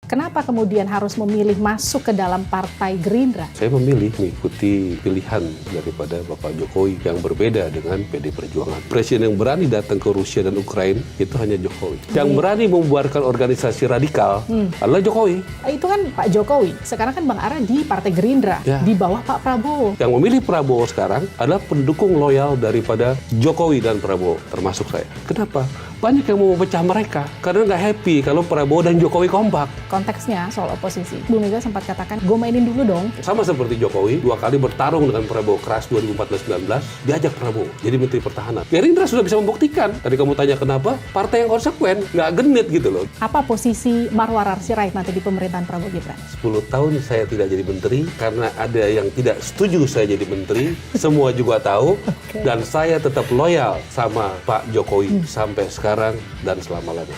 Kenapa kemudian harus memilih masuk ke dalam Partai Gerindra? Saya memilih mengikuti pilihan daripada Bapak Jokowi yang berbeda dengan PD Perjuangan. Presiden yang berani datang ke Rusia dan Ukraina itu hanya Jokowi. Yang berani membuarkan organisasi radikal adalah Jokowi. Itu kan Pak Jokowi. Sekarang kan Bang Ara di Partai Gerindra, Ya. di bawah Pak Prabowo. Yang memilih Prabowo sekarang adalah pendukung loyal daripada Jokowi dan Prabowo, termasuk saya. Kenapa? Banyak yang mau memecah mereka karena nggak happy kalau Prabowo dan Jokowi kompak. Konteksnya soal oposisi, Bu Mega sempat katakan, gue mainin dulu dong. Sama seperti Jokowi, 2 kali bertarung dengan Prabowo keras 2014-19, diajak Prabowo jadi Menteri Pertahanan. Gerindra sudah bisa membuktikan. Tadi kamu tanya kenapa? Partai yang konsekuen, nggak genit gitu loh. Apa posisi Marwarar Sirait nanti di pemerintahan Prabowo Gibran? 10 tahun saya tidak jadi menteri karena ada yang tidak setuju saya jadi menteri. Semua juga tahu. Dan saya tetap loyal sama Pak Jokowi sampai sekarang dan selama-lamanya.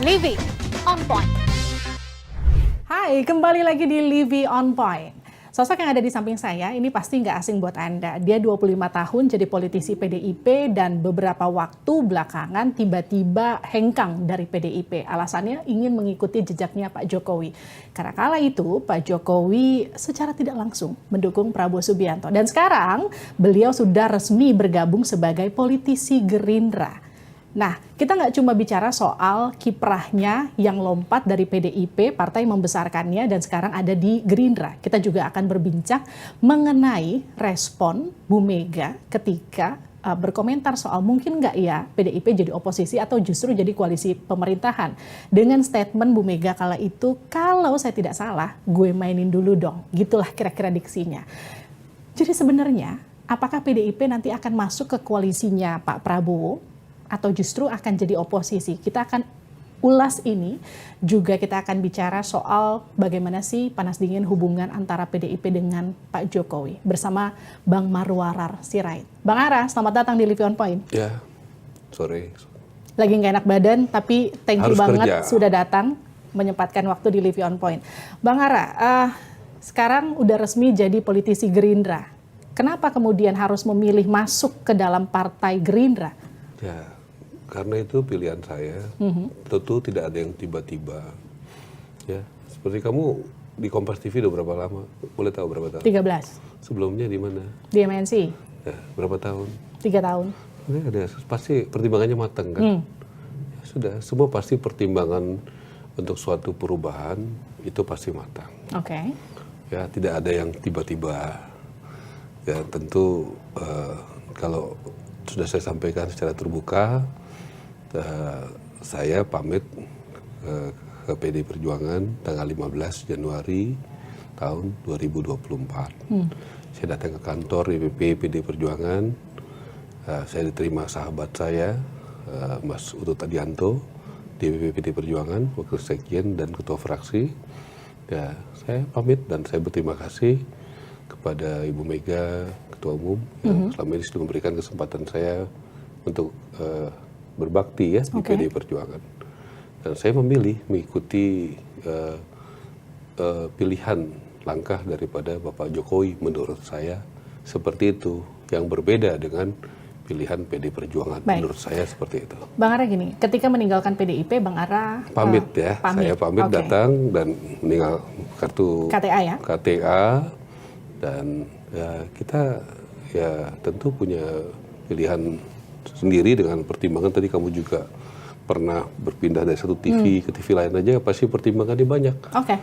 Livy on point. Hai, kembali lagi di Livy on Point. Sosok yang ada di samping saya ini pasti nggak asing buat Anda. Dia 25 tahun jadi politisi PDIP dan beberapa waktu belakangan tiba-tiba hengkang dari PDIP. Alasannya ingin mengikuti jejaknya Pak Jokowi. Karena kala itu Pak Jokowi secara tidak langsung mendukung Prabowo Subianto. Dan sekarang beliau sudah resmi bergabung sebagai politisi Gerindra. Nah, kita nggak cuma bicara soal kiprahnya yang lompat dari PDIP, partai membesarkannya, dan sekarang ada di Gerindra. Kita juga akan berbincang mengenai respon Bu Mega ketika berkomentar soal mungkin nggak ya PDIP jadi oposisi atau justru jadi koalisi pemerintahan. Dengan statement Bu Mega kala itu, kalau saya tidak salah, gue mainin dulu dong. Gitulah kira-kira diksinya. Jadi sebenarnya, apakah PDIP nanti akan masuk ke koalisinya Pak Prabowo? Atau justru akan jadi oposisi? Kita akan ulas ini, juga kita akan bicara soal bagaimana sih panas dingin hubungan antara PDIP dengan Pak Jokowi bersama Bang Marwarar Sirait. Bang Ara, selamat datang di Livy on Point. Ya, sore. Lagi nggak enak badan, tapi thank you Harus banget kerja. sudah datang menyempatkan waktu di Livy on Point. Bang Ara, sekarang udah resmi jadi politisi Gerindra. Kenapa kemudian harus memilih masuk ke dalam Partai Gerindra? Ya, karena itu pilihan saya. Tentu tidak ada yang tiba-tiba. Ya, seperti kamu di Kompas TV udah berapa lama? Boleh tahu berapa tahun? 13. Sebelumnya di mana? Di MNC, Ya, berapa tahun? 3 tahun. Ya, ada pasti pertimbangannya matang kan? Ya, sudah, semua pasti pertimbangan untuk suatu perubahan itu pasti matang. Oke. Ya, tidak ada yang tiba-tiba. Ya, tentu kalau sudah saya sampaikan secara terbuka, saya pamit ke PD Perjuangan tanggal 15 Januari tahun 2024. Saya datang ke kantor DPP PD Perjuangan, saya diterima sahabat saya, Mas Utut Adianto, DPP PD Perjuangan, Wakil Sekjen dan Ketua Fraksi. Ya, saya pamit dan saya berterima kasih kepada Ibu Mega, Ketua Umum, yang selama ini sudah memberikan kesempatan saya untuk berbakti ya di PD Perjuangan. Dan saya memilih mengikuti pilihan langkah daripada Bapak Jokowi menurut saya seperti itu, yang berbeda dengan pilihan PD Perjuangan. Baik. Menurut saya seperti itu. Bang Ara gini, ketika meninggalkan PDIP, Bang Ara Pamit ya, saya pamit Oke. datang dan meninggal kartu KTA ya? KTA, dan ya kita ya tentu punya pilihan sendiri dengan pertimbangan. Tadi kamu juga pernah berpindah dari satu TV ke TV lain aja, pasti pertimbangannya banyak. Oke.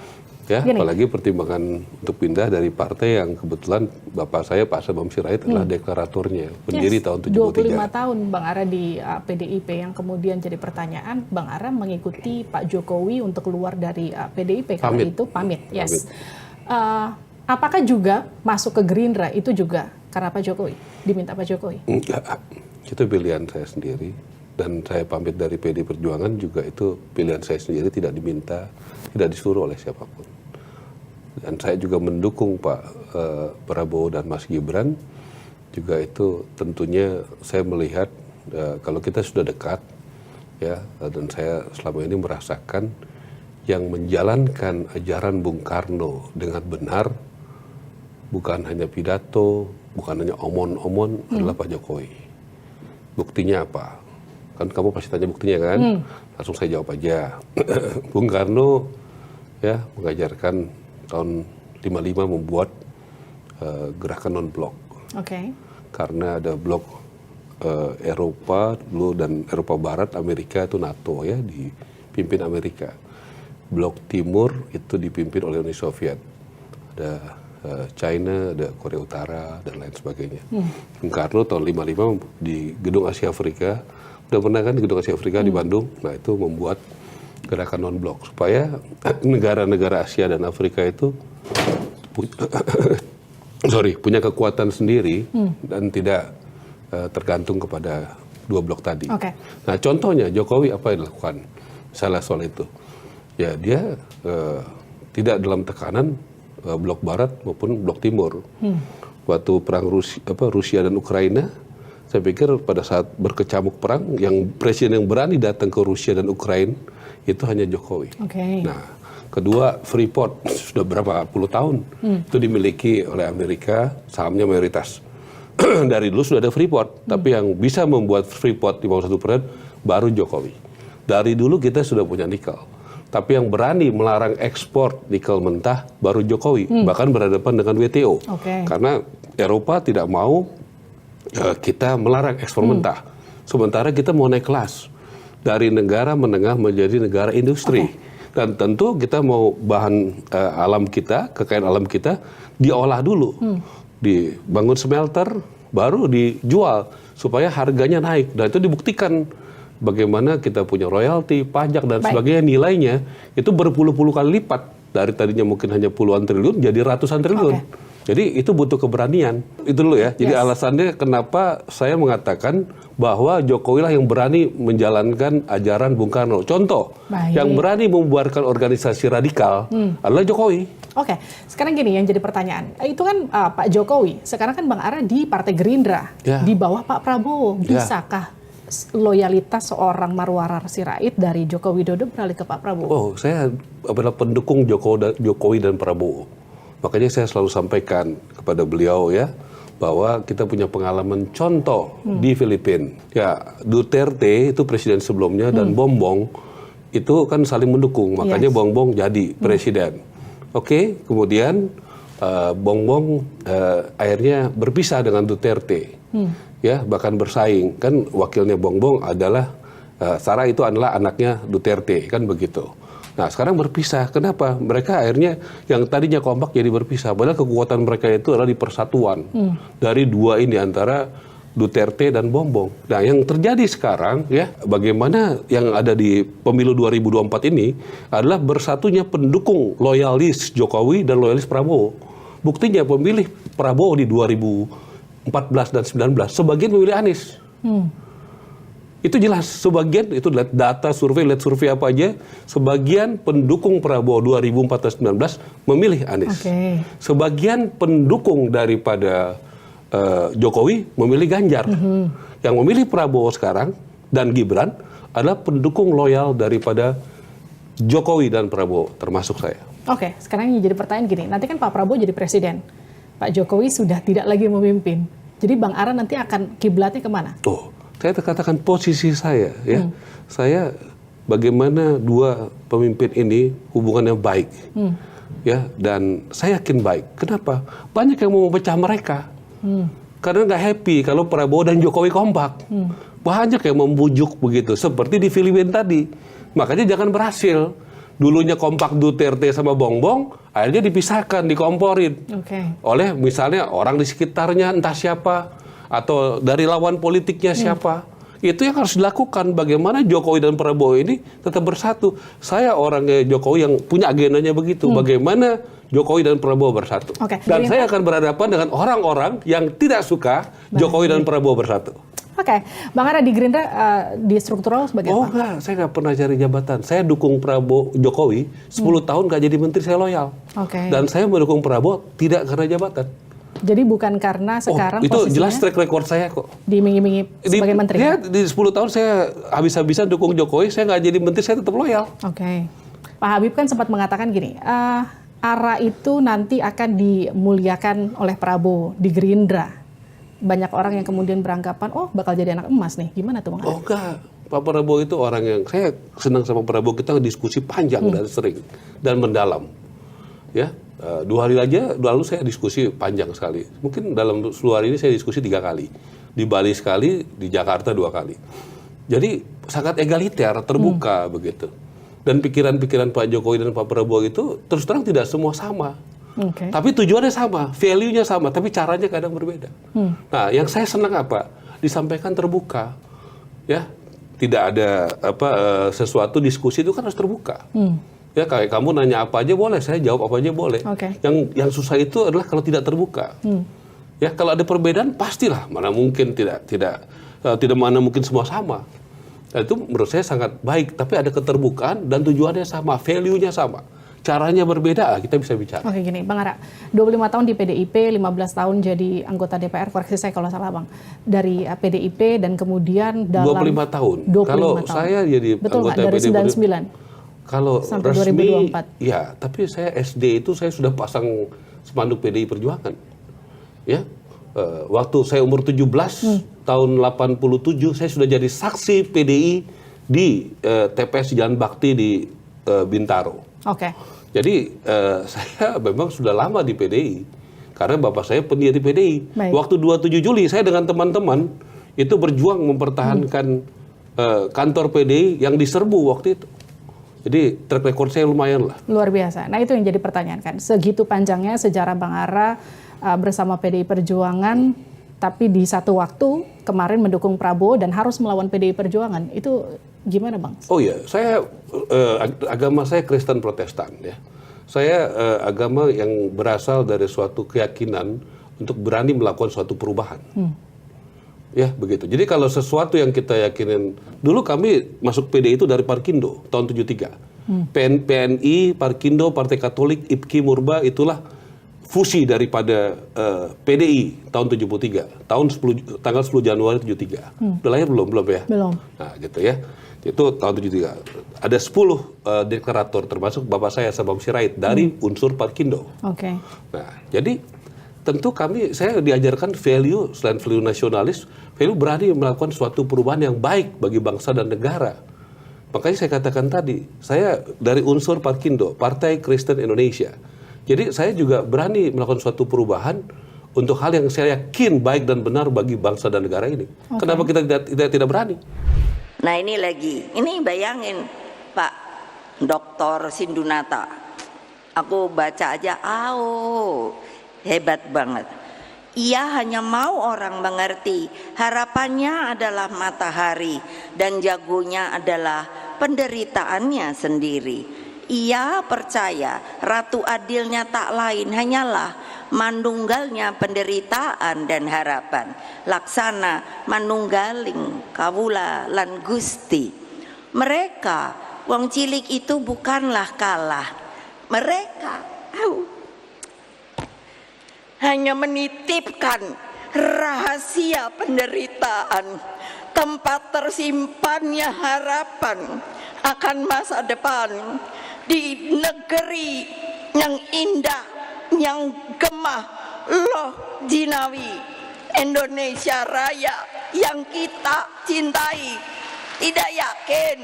Ya, Gini. apalagi pertimbangan untuk pindah dari partai yang kebetulan Bapak saya Pak Sabam Sirait adalah deklaratornya, pendiri tahun 25 73. tahun Bang Ara di PDIP, yang kemudian jadi pertanyaan, Bang Ara mengikuti Pak Jokowi untuk keluar dari PDIP, karena Pamit. itu pamit. Yes. Pamit. Apakah juga masuk ke Gerindra itu juga karena Pak Jokowi, diminta Pak Jokowi? Enggak, itu pilihan saya sendiri. Dan saya pamit dari PD Perjuangan juga itu pilihan saya sendiri, tidak diminta, tidak disuruh oleh siapapun. Dan saya juga mendukung Pak Prabowo dan Mas Gibran, juga itu tentunya saya melihat kalau kita sudah dekat, ya, dan saya selama ini merasakan yang menjalankan ajaran Bung Karno dengan benar bukan hanya pidato, bukan hanya omon-omon, adalah Pak Jokowi. Buktinya apa? Kan kamu pasti tanya buktinya kan? Langsung saya jawab aja. Bung Karno ya mengajarkan tahun 55 membuat gerakan non-blok. Oke. Karena ada blok Eropa dulu dan Eropa Barat, Amerika itu NATO ya, dipimpin Amerika. Blok Timur itu dipimpin oleh Uni Soviet. Ada China, ada Korea Utara, dan lain sebagainya. Bung Karno tahun 55 di Gedung Asia Afrika, udah pernah kan di Gedung Asia Afrika di Bandung, nah itu membuat gerakan non-blok, supaya negara-negara Asia dan Afrika itu punya kekuatan sendiri dan tidak tergantung kepada dua blok tadi. Oke. Nah contohnya Jokowi apa yang dilakukan? Salah soal itu. Ya dia tidak dalam tekanan blok Barat maupun blok Timur. Waktu perang Rusia dan Ukraina, saya pikir pada saat berkecamuk perang, yang presiden yang berani datang ke Rusia dan Ukraina itu hanya Jokowi. Oke. Nah, kedua Freeport sudah berapa puluh tahun itu dimiliki oleh Amerika, sahamnya mayoritas. Dari dulu sudah ada Freeport, tapi yang bisa membuat Freeport di bawah 1% baru Jokowi. Dari dulu kita sudah punya nikel. Tapi yang berani melarang ekspor nikel mentah baru Jokowi, bahkan berhadapan dengan WTO. Oke. Karena Eropa tidak mau kita melarang ekspor mentah. Sementara kita mau naik kelas dari negara menengah menjadi negara industri. Dan tentu kita mau bahan alam kita, kekayaan alam kita diolah dulu. Dibangun smelter, baru dijual supaya harganya naik. Dan itu dibuktikan. Bagaimana kita punya royalti, pajak, dan sebagainya, nilainya itu berpuluh-puluh kali lipat. Dari tadinya mungkin hanya puluhan triliun, jadi ratusan triliun. Jadi itu butuh keberanian. Itu dulu ya. Jadi alasannya kenapa saya mengatakan bahwa Jokowi lah yang berani menjalankan ajaran Bung Karno. Contoh, yang berani membuarkan organisasi radikal adalah Jokowi. Oke, sekarang gini yang jadi pertanyaan. Itu kan Pak Jokowi, sekarang kan Bang Ara di Partai Gerindra, di bawah Pak Prabowo. Bisakah loyalitas seorang Marwarar Sirait dari Joko Widodo beralih ke Pak Prabowo? Oh, saya adalah pendukung Jokowi dan Prabowo. Makanya saya selalu sampaikan kepada beliau ya, bahwa kita punya pengalaman contoh di Filipina. Ya, Duterte itu presiden sebelumnya dan Bongbong itu kan saling mendukung. Makanya Bongbong jadi presiden. Oke, kemudian Bongbong akhirnya berpisah dengan Duterte. Ya, bahkan bersaing. Kan wakilnya Bongbong adalah Sarah, itu adalah anaknya Duterte, kan begitu. Nah, sekarang berpisah. Kenapa? Mereka akhirnya yang tadinya kompak jadi berpisah. Padahal kekuatan mereka itu adalah di persatuan dari dua ini, antara Duterte dan Bongbong. Nah, yang terjadi sekarang ya, bagaimana yang ada di pemilu 2024 ini adalah bersatunya pendukung loyalis Jokowi dan loyalis Prabowo. Buktinya pemilih Prabowo di 2014 dan 19 sebagian memilih Anies. Itu jelas, sebagian itu lihat data survei, lihat survei apa aja, sebagian pendukung Prabowo 2014-19 memilih Anies. Sebagian pendukung daripada Jokowi memilih Ganjar. Yang memilih Prabowo sekarang dan Gibran adalah pendukung loyal daripada Jokowi dan Prabowo, termasuk saya. Oke, sekarang yang jadi pertanyaan gini, nanti kan Pak Prabowo jadi presiden, Pak Jokowi sudah tidak lagi memimpin. Jadi Bang Ara nanti akan kiblatnya kemana? Oh, saya katakan posisi saya ya. Saya bagaimana dua pemimpin ini hubungannya baik. Ya, dan saya yakin baik. Kenapa? Banyak yang mau memecah mereka. Karena nggak happy kalau Prabowo dan Jokowi kompak. Banyak yang membujuk begitu, seperti di Filipina tadi. Makanya jangan berhasil. Dulunya kompak Duterte sama Bongbong, akhirnya dipisahkan, dikomporin. Oleh misalnya orang di sekitarnya, entah siapa, atau dari lawan politiknya siapa. Itu yang harus dilakukan. Bagaimana Jokowi dan Prabowo ini tetap bersatu. Saya orangnya Jokowi yang punya agendanya begitu. Bagaimana Jokowi dan Prabowo bersatu. Dan saya akan berhadapan dengan orang-orang yang tidak suka Jokowi dan Prabowo bersatu. Bang Ara di Gerindra di struktural sebagai apa? Oh enggak, saya nggak pernah cari jabatan. Saya dukung Prabowo Jokowi 10 tahun nggak jadi menteri, saya loyal. Dan saya mendukung Prabowo tidak karena jabatan. Jadi bukan karena sekarang itu posisinya jelas track record saya kok. Diiming-imingi sebagai menteri. Ya, di 10 tahun saya habis-habisan dukung Jokowi, saya nggak jadi menteri, saya tetap loyal. Pak Habib kan sempat mengatakan gini, ARA itu nanti akan dimuliakan oleh Prabowo di Gerindra. Banyak orang yang kemudian beranggapan, oh bakal jadi anak emas nih. Gimana tuh Bang? Oh enggak, Pak Prabowo itu orang yang, saya senang sama Prabowo, kita diskusi panjang dan sering dan mendalam. Ya, 2 hari aja lalu saya diskusi panjang sekali. Mungkin dalam seluruh hari ini saya diskusi 3 kali. Di Bali sekali, di Jakarta 2 kali. Jadi sangat egaliter, terbuka begitu. Dan pikiran-pikiran Pak Jokowi dan Pak Prabowo itu terus terang tidak semua sama. Oke. Tapi tujuannya sama, value-nya sama, tapi caranya kadang berbeda. Nah, yang saya senang apa? Disampaikan terbuka. Ya, tidak ada sesuatu diskusi itu kan harus terbuka. Ya, kayak kamu nanya apa aja boleh, saya jawab apa aja boleh. Oke. Yang susah itu adalah kalau tidak terbuka. Ya, kalau ada perbedaan pastilah, mana mungkin tidak mana mungkin semua sama. Nah, itu menurut saya sangat baik, tapi ada keterbukaan dan tujuannya sama, value-nya sama. Caranya berbeda, kita bisa bicara. Oke gini, Bang Ara, 25 tahun di PDIP, 15 tahun jadi anggota DPR, koreksi saya kalau salah Bang, dari PDIP dan kemudian dalam 25 tahun. 25 Kalau tahun. saya jadi Betul anggota nggak? Dari PDIP, 99 kalau sampai resmi, 2024. ya, tapi saya SD itu saya sudah pasang spanduk PDI Perjuangan. Ya, waktu saya umur 17, tahun 87, saya sudah jadi saksi PDI di TPS Jalan Bakti di Bintaro. Oke. Jadi saya memang sudah lama di PDI karena bapak saya pendiri PDI. Baik. Waktu 27 Juli saya dengan teman-teman itu berjuang mempertahankan kantor PDI yang diserbu waktu itu. Jadi track record saya lumayan lah. Luar biasa. Nah itu yang jadi pertanyaan kan. Segitu panjangnya sejarah Bang Ara bersama PDI Perjuangan, tapi di satu waktu kemarin mendukung Prabowo dan harus melawan PDI Perjuangan. Itu gimana Bang? Oh iya, saya agama saya Kristen Protestan ya. Saya agama yang berasal dari suatu keyakinan untuk berani melakukan suatu perubahan. Ya begitu. Jadi kalau sesuatu yang kita yakinin, dulu kami masuk PDI itu dari Parkindo tahun 73. PNI, Parkindo, Partai Katolik, IPKI, Murba itulah fusi daripada PDI tahun 73. Tanggal 10 Januari 73. Udah lahir belum? Belum ya? Belum. Nah gitu ya. Itu tahun 73. Ada 10 deklarator termasuk bapak saya Sabam Sirait dari unsur Parkindo. Oke. Nah, jadi tentu saya diajarkan value, selain value nasionalis, value berani melakukan suatu perubahan yang baik bagi bangsa dan negara. Makanya saya katakan tadi, saya dari unsur Parkindo, Partai Kristen Indonesia. Jadi saya juga berani melakukan suatu perubahan untuk hal yang saya yakin baik dan benar bagi bangsa dan negara ini. Kenapa kita tidak berani? Nah ini bayangin Pak Dr. Sindunata, aku baca aja, hebat banget. Ia hanya mau orang mengerti, harapannya adalah matahari dan jagonya adalah penderitaannya sendiri. Ia percaya ratu adilnya tak lain hanyalah manunggalnya penderitaan dan harapan. Laksana manunggaling kawula lan Gusti. Mereka wong cilik itu bukanlah kalah. Mereka hanya menitipkan rahasia penderitaan, tempat tersimpannya harapan akan masa depan di negeri yang indah, yang gemah, loh jinawi Indonesia Raya yang kita cintai. Tidak yakin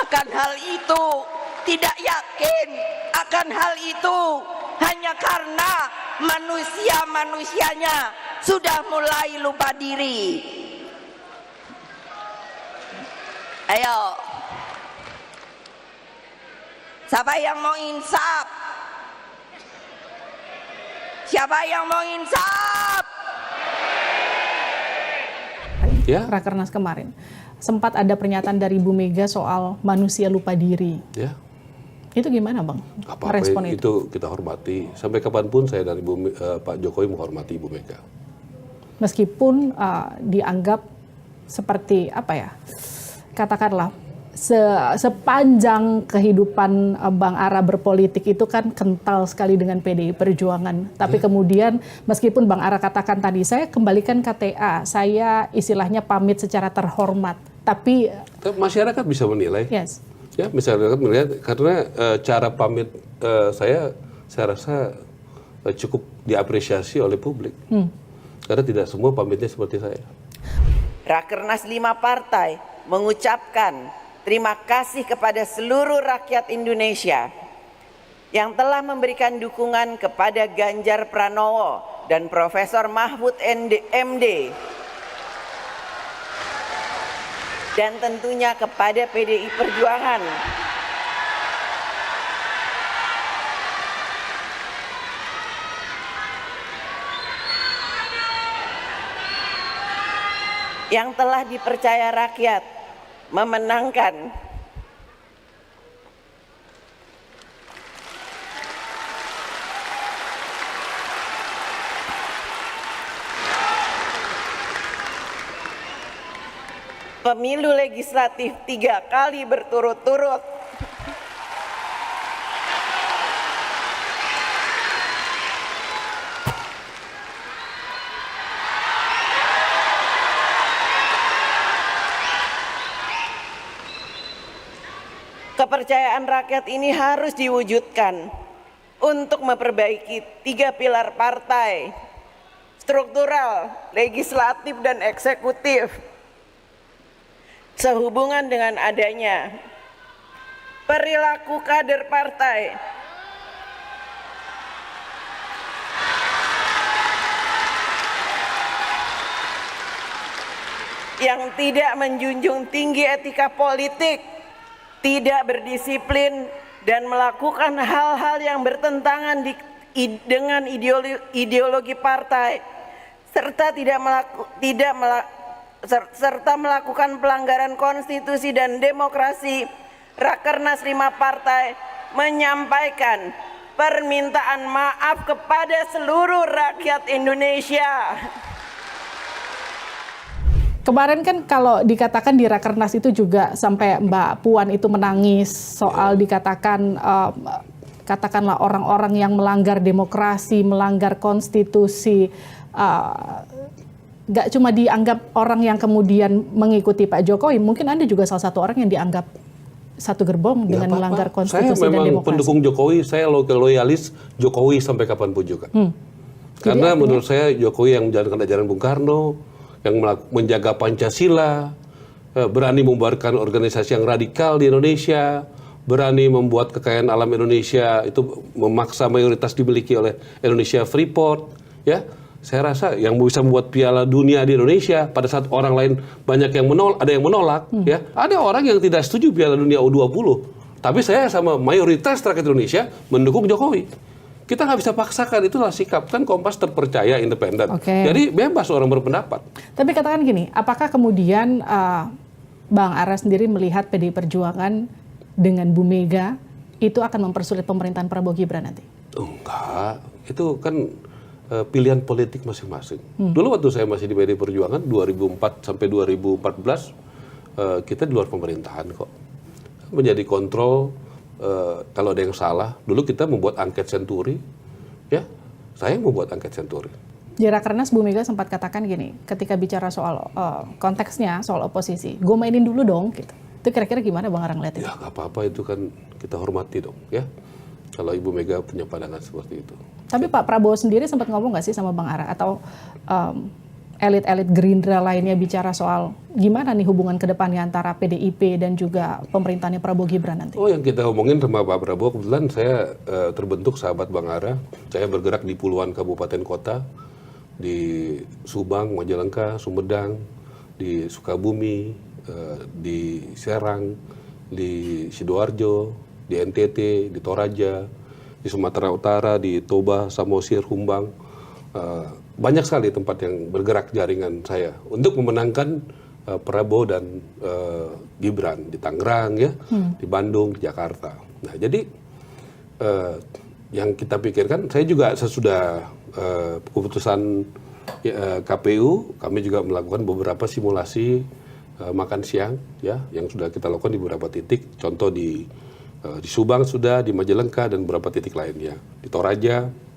akan hal itu, tidak yakin akan hal itu hanya karena manusia-manusianya sudah mulai lupa diri. Ayo, siapa yang mau insaf? Siapa yang mau insaf? Ya. Rakernas kemarin sempat ada pernyataan dari Bu Mega soal manusia lupa diri. Ya. Itu gimana Bang? Apa-apa Respon itu kita hormati. Sampai kapanpun saya dari Pak Jokowi menghormati Ibu Mega. Meskipun dianggap seperti apa ya? Katakanlah sepanjang kehidupan Bang Ara berpolitik itu kan kental sekali dengan PDI Perjuangan. Tapi kemudian meskipun Bang Ara katakan tadi, saya kembalikan KTA, saya istilahnya pamit secara terhormat. Tapi masyarakat bisa menilai. yes. Ya, masyarakat melihat karena cara pamit saya saya rasa cukup diapresiasi oleh publik. Karena tidak semua pamitnya seperti saya. Rakernas 5 partai mengucapkan terima kasih kepada seluruh rakyat Indonesia yang telah memberikan dukungan kepada Ganjar Pranowo dan Profesor Mahfud MD, dan tentunya kepada PDI Perjuangan yang telah dipercaya rakyat memenangkan pemilu legislatif 3 kali berturut-turut. Kepercayaan rakyat ini harus diwujudkan untuk memperbaiki 3 pilar partai, struktural, legislatif, dan eksekutif. Sehubungan dengan adanya perilaku kader partai yang tidak menjunjung tinggi etika politik, tidak berdisiplin, dan melakukan hal-hal yang bertentangan dengan ideologi partai, serta melakukan pelanggaran konstitusi dan demokrasi. Rakernas 5 partai menyampaikan permintaan maaf kepada seluruh rakyat Indonesia. Kemarin kan kalau dikatakan di Rakernas itu juga sampai Mbak Puan itu menangis soal dikatakan katakanlah orang-orang yang melanggar demokrasi, melanggar konstitusi, nggak cuma dianggap orang yang kemudian mengikuti Pak Jokowi, mungkin Anda juga salah satu orang yang dianggap satu gerbong dengan melanggar konstitusi dan demokrasi. Saya memang pendukung Jokowi, saya loyalis Jokowi sampai kapanpun juga. Karena menurut saya Jokowi yang menjalankan ajaran Bung Karno, yang menjaga Pancasila, berani membubarkan organisasi yang radikal di Indonesia, berani membuat kekayaan alam Indonesia itu memaksa mayoritas dimiliki oleh Indonesia Freeport, ya. Saya rasa yang bisa membuat Piala Dunia di Indonesia pada saat orang lain banyak yang menolak, ada yang menolak, ya. Ada orang yang tidak setuju Piala Dunia U20, tapi saya sama mayoritas rakyat Indonesia mendukung Jokowi. Kita nggak bisa paksakan, itulah sikap. Kan Kompas terpercaya, independen. Jadi bebas orang berpendapat. Tapi katakan gini, apakah kemudian Bang Ara sendiri melihat PDI Perjuangan dengan Bu Mega itu akan mempersulit pemerintahan Prabowo Gibran nanti? Enggak, itu kan pilihan politik masing-masing. Dulu waktu saya masih di PDI Perjuangan, 2004 sampai 2014, kita di luar pemerintahan kok. Menjadi kontrol. Kalau ada yang salah, dulu kita membuat angket senturi, ya, saya membuat angket senturi. Di Rakernas Bu Mega sempat katakan gini, ketika bicara soal konteksnya, soal oposisi, gue mainin dulu dong, gitu. Itu kira-kira gimana Bang Ara ngeliat itu? Ya nggak apa-apa, itu kan kita hormati dong, ya. Kalau Ibu Mega punya pandangan seperti itu. Tapi Pak Prabowo sendiri sempat ngomong nggak sih sama Bang Ara, atau elit-elit Gerindra lainnya bicara soal gimana nih hubungan kedepannya antara PDIP dan juga pemerintahannya Prabowo Gibran nanti? Oh, yang kita omongin sama Pak Prabowo, kebetulan saya terbentuk sahabat Bang Ara. Saya bergerak di puluhan kabupaten kota, di Subang, Majalengka, Sumedang, di Sukabumi, di Serang, di Sidoarjo, di NTT, di Toraja, di Sumatera Utara, di Toba, Samosir, Humbang. Banyak sekali tempat yang bergerak jaringan saya untuk memenangkan Prabowo dan Gibran di Tangerang, ya, di Bandung, di Jakarta. Nah, jadi yang kita pikirkan, saya juga sesudah keputusan KPU, kami juga melakukan beberapa simulasi makan siang, ya, yang sudah kita lakukan di beberapa titik. Contoh di Subang sudah, di Majalengka dan beberapa titik lainnya, di Toraja.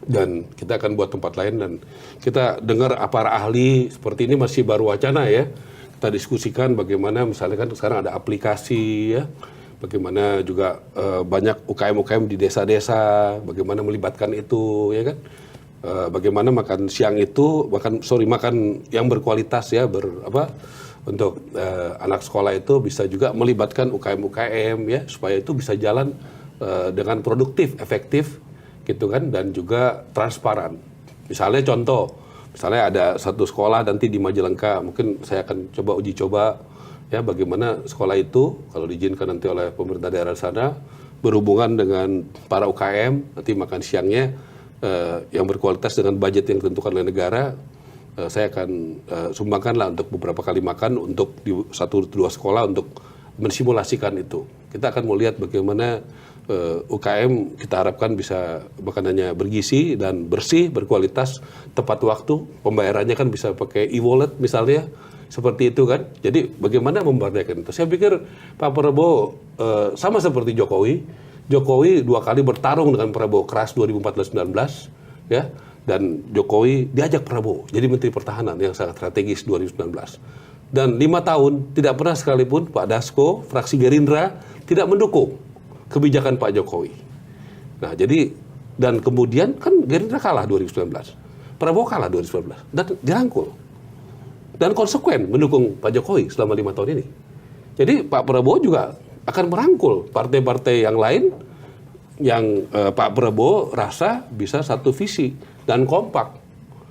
Dan kita akan buat tempat lain, dan kita dengar para ahli seperti ini masih baru wacana, ya. Kita diskusikan bagaimana misalnya kan sekarang ada aplikasi, ya, bagaimana juga banyak UKM-UKM di desa-desa, bagaimana melibatkan itu, ya kan? Bagaimana makan siang itu, makan yang berkualitas ya, untuk anak sekolah itu bisa juga melibatkan UKM-UKM ya, supaya itu bisa jalan dengan produktif, efektif, gitu kan, dan juga transparan. Misalnya ada satu sekolah nanti di Majalengka, mungkin saya akan uji coba ya bagaimana sekolah itu kalau diizinkan nanti oleh pemerintah daerah sana berhubungan dengan para UKM, nanti makan siangnya yang berkualitas dengan budget yang ditentukan oleh negara. Saya akan sumbangkanlah untuk beberapa kali makan untuk di 1-2 sekolah untuk mensimulasikan itu. Kita akan melihat bagaimana UKM kita harapkan bisa makanannya bergizi dan bersih, berkualitas, tepat waktu, pembayarannya kan bisa pakai e-wallet misalnya, seperti itu kan. Jadi bagaimana memberdayakan itu. Saya pikir Pak Prabowo sama seperti Jokowi 2 kali bertarung dengan Prabowo keras 2014-19 ya. Dan Jokowi diajak Prabowo jadi Menteri Pertahanan yang sangat strategis 2019. Dan 5 tahun tidak pernah sekalipun Pak Dasko, fraksi Gerindra tidak mendukung kebijakan Pak Jokowi. Nah jadi, dan kemudian kan Gerindra kalah 2019. Prabowo kalah 2019 dan dirangkul. Dan konsekuen mendukung Pak Jokowi selama 5 tahun ini. Jadi Pak Prabowo juga akan merangkul partai-partai yang lain yang Pak Prabowo rasa bisa satu visi dan kompak.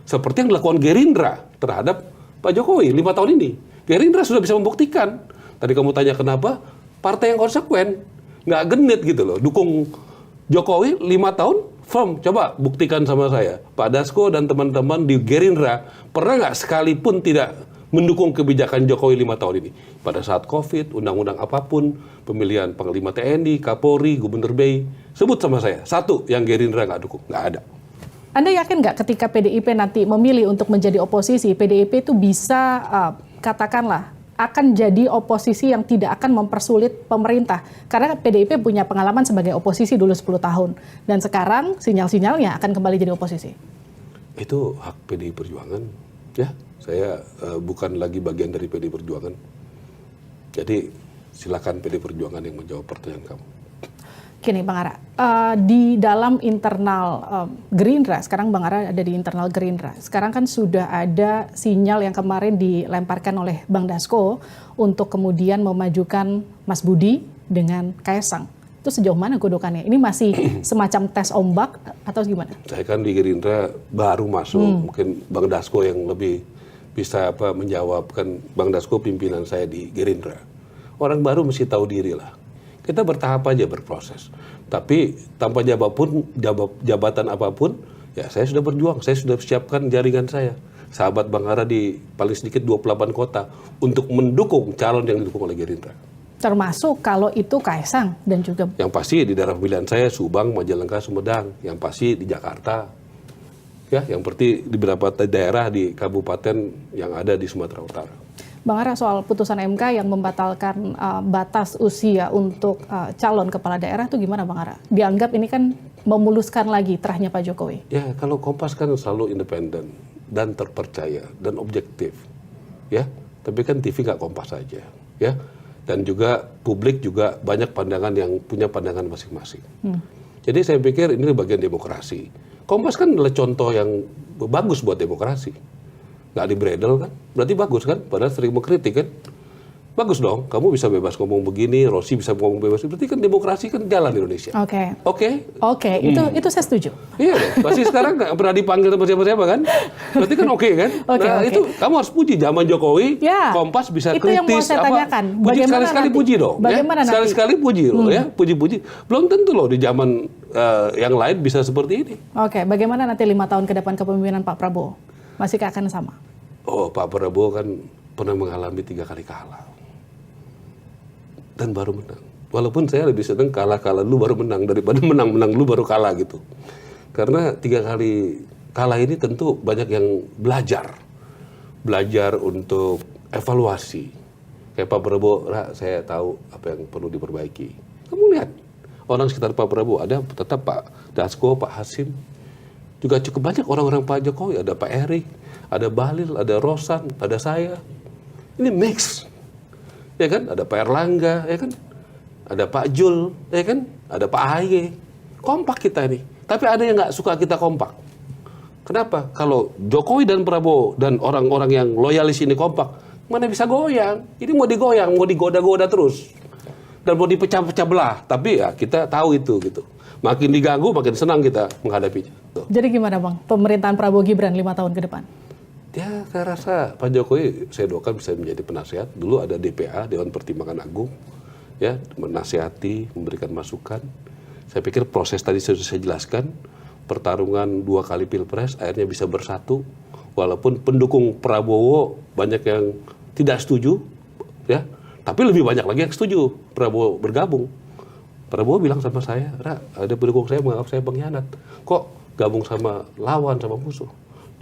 Seperti yang dilakukan Gerindra terhadap Pak Jokowi 5 tahun ini. Gerindra sudah bisa membuktikan. Tadi kamu tanya kenapa? Partai yang konsekuen. Nggak genit gitu loh. Dukung Jokowi 5 tahun, firm. Coba buktikan sama saya. Pak Dasko dan teman-teman di Gerindra pernah nggak sekalipun tidak mendukung kebijakan Jokowi 5 tahun ini? Pada saat COVID, undang-undang apapun, pemilihan Panglima TNI, Kapolri, Gubernur BI, sebut sama saya. Satu yang Gerindra nggak dukung. Nggak ada. Anda yakin nggak ketika PDIP nanti memilih untuk menjadi oposisi, PDIP itu bisa katakanlah akan jadi oposisi yang tidak akan mempersulit pemerintah? Karena PDIP punya pengalaman sebagai oposisi dulu 10 tahun. Dan sekarang sinyal-sinyalnya akan kembali jadi oposisi. Itu hak PDI Perjuangan. Ya, saya bukan lagi bagian dari PDI Perjuangan. Jadi silakan PDI Perjuangan yang menjawab pertanyaan kamu. Gini Bang Ara, di dalam internal Gerindra, sekarang Bang Ara ada di internal Gerindra, sekarang kan sudah ada sinyal yang kemarin dilemparkan oleh Bang Dasko untuk kemudian memajukan Mas Budi dengan Kaesang. Itu sejauh mana godokannya? Ini masih semacam tes ombak atau gimana? Saya kan di Gerindra baru masuk, mungkin Bang Dasko yang lebih bisa menjawab, kan Bang Dasko pimpinan saya di Gerindra. Orang baru mesti tahu diri lah. Kita bertahap aja berproses. Tapi tanpa jabatan apapun, ya saya sudah berjuang. Saya sudah siapkan jaringan saya. Sahabat Bang Ara di paling sedikit 28 kota untuk mendukung calon yang didukung oleh Gerindra. Termasuk kalau itu Kaesang dan juga... Yang pasti di daerah pemilihan saya, Subang, Majalengka, Sumedang. Yang pasti di Jakarta. Ya, yang seperti di beberapa daerah di kabupaten yang ada di Sumatera Utara. Bang Ara, soal putusan MK yang membatalkan batas usia untuk calon kepala daerah itu gimana Bang Ara? Dianggap ini kan memuluskan lagi terahnya Pak Jokowi. Ya, kalau Kompas kan selalu independen dan terpercaya dan objektif. Ya, tapi kan TV nggak Kompas saja. Ya, dan juga publik juga banyak pandangan yang punya pandangan masing-masing. Jadi saya pikir ini bagian demokrasi. Kompas kan adalah contoh yang bagus buat demokrasi. Nggak dibredel kan, berarti bagus kan, padahal sering mengkritik kan. Bagus dong, kamu bisa bebas ngomong begini, Rossi bisa ngomong bebas, berarti kan demokrasi kan jalan di Indonesia. Oke, itu saya setuju. Iya dong, pasti sekarang nggak pernah dipanggil sama siapa-siapa kan, berarti kan oke kan. Itu kamu harus puji, zaman Jokowi, ya, Kompas bisa itu kritis, yang mau saya tanyakan. Puji sekali-sekali puji dong, bagaimana ya? Sekali-sekali puji loh ya, puji-puji. Belum tentu loh di zaman yang lain bisa seperti ini. Oke, bagaimana nanti 5 tahun ke depan kepemimpinan Pak Prabowo? Masih akan sama? Oh, Pak Prabowo kan pernah mengalami 3 kali kalah. Dan baru menang. Walaupun saya lebih senang kalah-kalah dulu baru menang daripada menang-menang dulu baru kalah gitu. Karena 3 kali kalah ini tentu banyak yang belajar. Belajar untuk evaluasi. Kayak Pak Prabowo, saya tahu apa yang perlu diperbaiki. Kamu lihat, orang sekitar Pak Prabowo, ada tetap Pak Dasko, Pak Hasim. Juga cukup banyak orang-orang Pak Jokowi, ada Pak Erik, ada Bahlil, ada Rosan, ada saya. Ini mix. Ya kan, ada Pak Erlangga, ya kan. ada Pak Jul, ya kan? Ada Pak AHY. Kompak kita ini. Tapi ada yang nggak suka kita kompak. Kenapa? Kalau Jokowi dan Prabowo dan orang-orang yang loyalis ini kompak, mana bisa goyang? Ini mau digoyang, mau digoda-goda terus. Dan mau dipecah-pecah belah. Tapi ya kita tahu itu gitu. Makin diganggu, makin senang kita menghadapinya. Tuh. Jadi gimana Bang, pemerintahan Prabowo Gibran 5 tahun ke depan? Ya, saya rasa Pak Jokowi, saya doakan bisa menjadi penasihat. Dulu ada DPA, Dewan Pertimbangan Agung, ya, menasihati, memberikan masukan. Saya pikir proses tadi sudah saya jelaskan, pertarungan 2 kali pilpres, akhirnya bisa bersatu. Walaupun pendukung Prabowo banyak yang tidak setuju, ya, tapi lebih banyak lagi yang setuju Prabowo bergabung. Prabowo bilang sama saya, ada pendukung saya menganggap saya pengkhianat. Kok gabung sama lawan, sama musuh?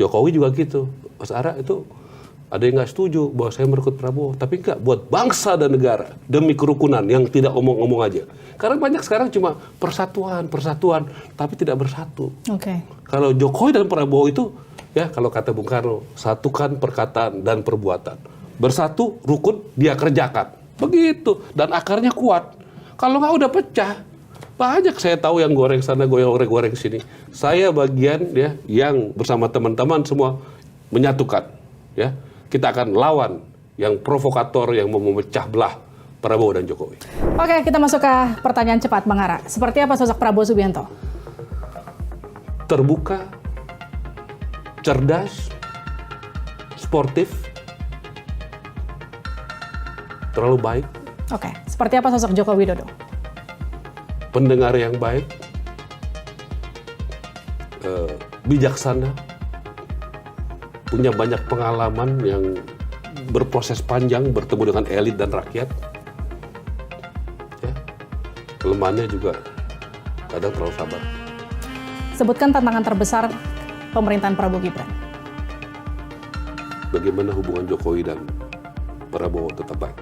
Jokowi juga gitu. Mas Ara itu ada yang nggak setuju bahwa saya merekrut Prabowo, tapi enggak buat bangsa dan negara demi kerukunan yang tidak omong-omong aja. Karena banyak sekarang cuma persatuan, tapi tidak bersatu. Oke. Kalau Jokowi dan Prabowo itu, ya kalau kata Bung Karno, satukan perkataan dan perbuatan. Bersatu, rukun, dia kerjakan. Begitu, dan akarnya kuat. Kalau nggak udah pecah, banyak saya tahu yang goreng sana, goreng sini. Saya bagian ya yang bersama teman-teman semua menyatukan. Ya, kita akan lawan yang provokator yang mau memecah belah Prabowo dan Jokowi. Oke, kita masuk ke pertanyaan cepat Bang Ara. Seperti apa sosok Prabowo Subianto? Terbuka, cerdas, sportif, terlalu baik, Oke, seperti apa sosok Joko Widodo? pendengar yang baik, bijaksana, punya banyak pengalaman yang berproses panjang bertemu dengan elit dan rakyat. Ya. Kelemahannya juga kadang terlalu sabar. Sebutkan tantangan terbesar pemerintahan Prabowo Gibran. Bagaimana hubungan Jokowi dan Prabowo tetap baik.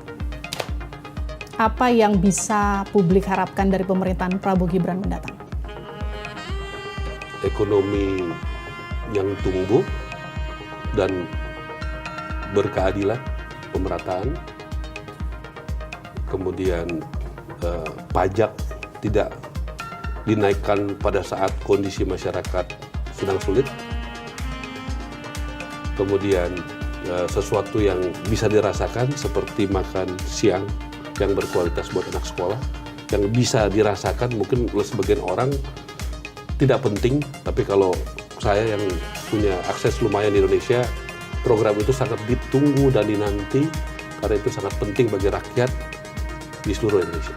Apa yang bisa publik harapkan dari pemerintahan Prabowo Gibran mendatang? Ekonomi yang tumbuh dan berkeadilan, pemerataan, kemudian pajak tidak dinaikkan pada saat kondisi masyarakat sedang sulit, kemudian sesuatu yang bisa dirasakan seperti makan siang yang berkualitas buat anak sekolah, yang bisa dirasakan mungkin oleh sebagian orang tidak penting, tapi kalau saya yang punya akses lumayan di Indonesia, program itu sangat ditunggu dan dinanti karena itu sangat penting bagi rakyat di seluruh Indonesia.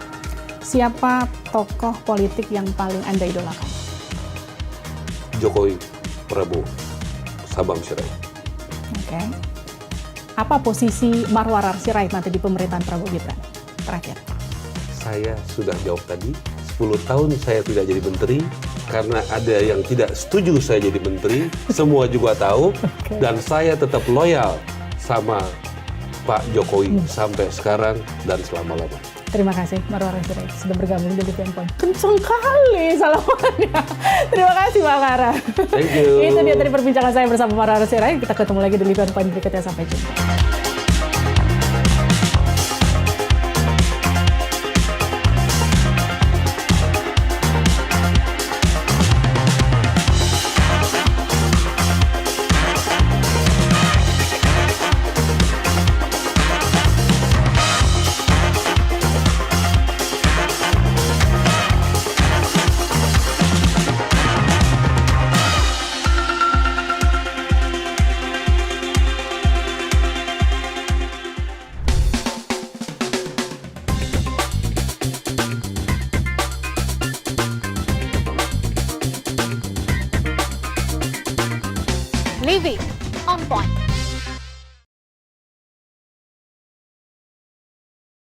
Siapa tokoh politik yang paling Anda idolakan? Jokowi, Prabowo, Sabang Sirait. Oke. Apa posisi Marwarar Sirait nanti di pemerintahan Prabowo Gibran? Terakhir. Saya sudah jawab tadi, 10 tahun saya tidak jadi menteri, karena ada yang tidak setuju saya jadi menteri, semua juga tahu, dan saya tetap loyal sama Pak Jokowi sampai sekarang dan selama-lamanya. Terima kasih Marwarar Sirait sudah bergabung di Livian Point. Kenceng kali salamannya. Terima kasih Bang Ara. Thank you. Itu dia tadi perbincangan saya bersama Marwarar Sirait. Kita ketemu lagi di Livian Point berikutnya. Sampai jumpa. Living on Point.